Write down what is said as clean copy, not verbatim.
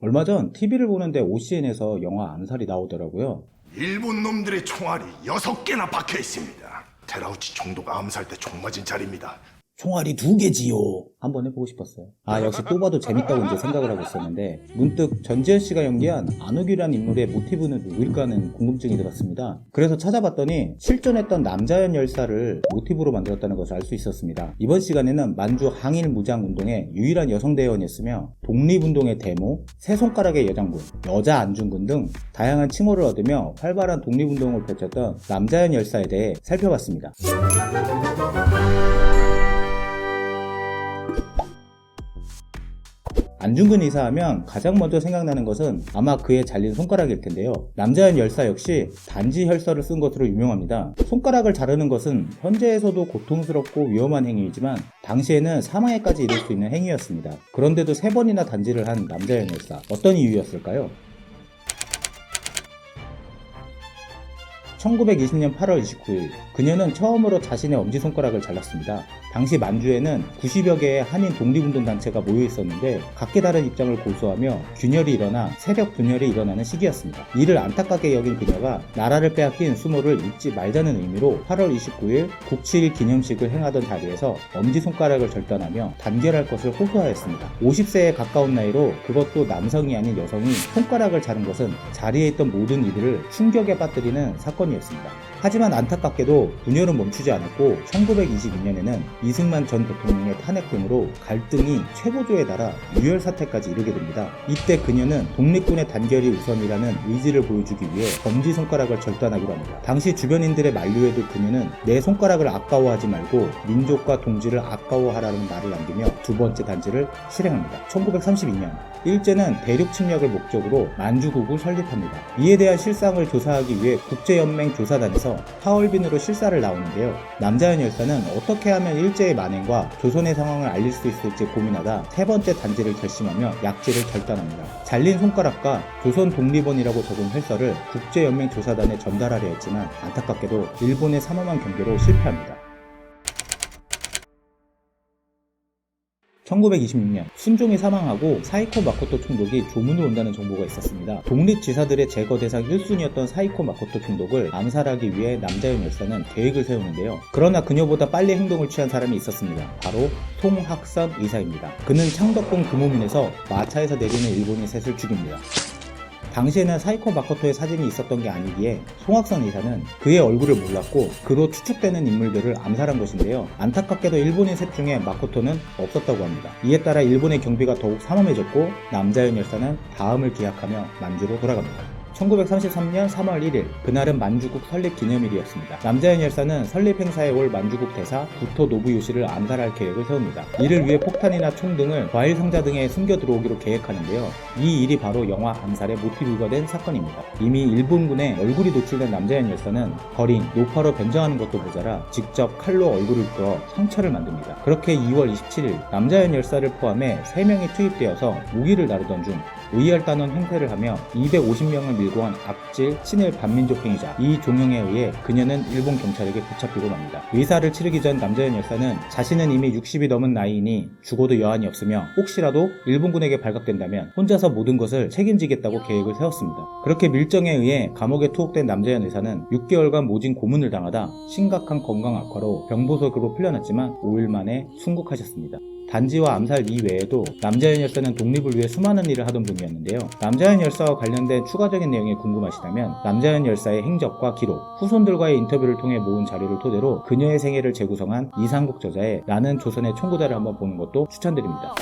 얼마 전 TV를 보는데 OCN에서 영화 암살이 나오더라고요. 일본 놈들의 총알이 6개나 박혀 있습니다. 테라우치 총독가 암살 때 총 맞은 자리입니다. 총알이 2개지요. 한번 해보고 싶었어요. 역시 또 봐도 재밌다고 이제 생각을 하고 있었는데 문득 전지현 씨가 연기한 안욱이라는 인물의 모티브는 누구일까 하는 궁금증이 들었습니다. 그래서 찾아봤더니 실존했던 남자연 열사를 모티브로 만들었다는 것을 알 수 있었습니다. 이번 시간에는 만주 항일 무장 운동의 유일한 여성 대원이었으며 독립운동의 대모, 세 손가락의 여장군, 여자 안중근 등 다양한 칭호를 얻으며 활발한 독립운동을 펼쳤던 남자연 열사에 대해 살펴봤습니다. 안중근 의사하면 가장 먼저 생각나는 것은 아마 그의 잘린 손가락일 텐데요. 남자연 열사 역시 단지 혈서를 쓴 것으로 유명합니다. 손가락을 자르는 것은 현재에서도 고통스럽고 위험한 행위이지만 당시에는 사망에까지 이를 수 있는 행위였습니다. 그런데도 3번이나 단지를 한 남자연 열사, 어떤 이유였을까요? 1920년 8월 29일 그녀는 처음으로 자신의 엄지손가락을 잘랐습니다. 당시 만주에는 90여 개의 한인 독립운동 단체가 모여 있었는데 각기 다른 입장을 고수하며 균열이 일어나 세력 분열이 일어나는 시기였습니다. 이를 안타깝게 여긴 그녀가 나라를 빼앗긴 수모를 잊지 말자는 의미로 8월 29일 국칠 기념식을 행하던 자리에서 엄지손가락을 절단하며 단결할 것을 호소하였습니다. 50세에 가까운 나이로 그것도 남성이 아닌 여성이 손가락을 자른 것은 자리에 있던 모든 이들을 충격에 빠뜨리는 사건이었습니다. 하지만 안타깝게도 분열은 멈추지 않았고 1922년에는 이승만 전 대통령의 탄핵 등으로 갈등이 최고조에 달아 유혈 사태까지 이르게 됩니다. 이때 그녀는 독립군의 단결이 우선이라는 의지를 보여주기 위해 엄지손가락을 절단하기로 합니다. 당시 주변인들의 만류에도 그녀는 내 손가락을 아까워하지 말고 민족과 동지를 아까워하라는 말을 남기며 두 번째 단지를 실행합니다. 1932년 일제는 대륙 침략을 목적으로 만주국을 설립합니다. 이에 대한 실상을 조사하기 위해 국제연맹 조사단에서 하얼빈으로 실사를 나오는데요. 남자연 열사는 어떻게 하면 일제의 만행과 조선의 상황을 알릴 수 있을지 고민하다 3번째 단지를 결심하며 약지를 결단합니다. 잘린 손가락과 조선 독립원이라고 적은 혈서를 국제연맹 조사단에 전달하려 했지만 안타깝게도 일본의 삼엄한 경계로 실패합니다. 1926년 순종이 사망하고 사이코 마코토 총독이 조문을 온다는 정보가 있었습니다. 독립지사들의 제거 대상 1순위였던 사이코 마코토 총독을 암살하기 위해 남자연 열사는 계획을 세우는데요. 그러나 그녀보다 빨리 행동을 취한 사람이 있었습니다. 바로 통학선 의사입니다. 그는 창덕궁 금호문에서 마차에서 내리는 일본인 셋을 죽입니다. 당시에는 사이코 마코토의 사진이 있었던 게 아니기에 송학선 의사는 그의 얼굴을 몰랐고 그로 추측되는 인물들을 암살한 것인데요. 안타깝게도 일본인 셋 중에 마코토는 없었다고 합니다. 이에 따라 일본의 경비가 더욱 삼엄해졌고 남자연 열사는 다음을 기약하며 만주로 돌아갑니다. 1933년 3월 1일 그날은 만주국 설립 기념일이었습니다. 남자연 열사는 설립 행사에 올 만주국 대사 부토 노부요시를 암살할 계획을 세웁니다. 이를 위해 폭탄이나 총 등을 과일 상자 등에 숨겨 들어오기로 계획하는데요. 이 일이 바로 영화 암살의 모티브가 된 사건입니다. 이미 일본군에 얼굴이 노출된 남자연 열사는 거린, 노파로 변장하는 것도 모자라 직접 칼로 얼굴을 뚫어 상처를 만듭니다. 그렇게 2월 27일 남자연 열사를 포함해 3명이 투입되어서 무기를 다루던 중 의열단원 행세를 하며 250명을 밀고 한 악질 친일 반민족 행위자 이종영에 의해 그녀는 일본 경찰에게 붙잡히고 맙니다. 의사를 치르기 전 남자연 열사는 자신은 이미 60이 넘은 나이이니 죽어도 여한이 없으며 혹시라도 일본군에게 발각된다면 혼자서 모든 것을 책임지겠다고 계획을 세웠습니다. 그렇게 밀정에 의해 감옥에 투옥된 남자연 의사는 6개월간 모진 고문을 당하다 심각한 건강 악화로 병보석으로 풀려났지만 5일 만에 순국하셨습니다. 단지와 암살 이외에도 남자연 열사는 독립을 위해 수많은 일을 하던 분이었는데요. 남자연 열사와 관련된 추가적인 내용이 궁금하시다면 남자연 열사의 행적과 기록, 후손들과의 인터뷰를 통해 모은 자료를 토대로 그녀의 생애를 재구성한 이상국 저자의 나는 조선의 총구다를 한번 보는 것도 추천드립니다.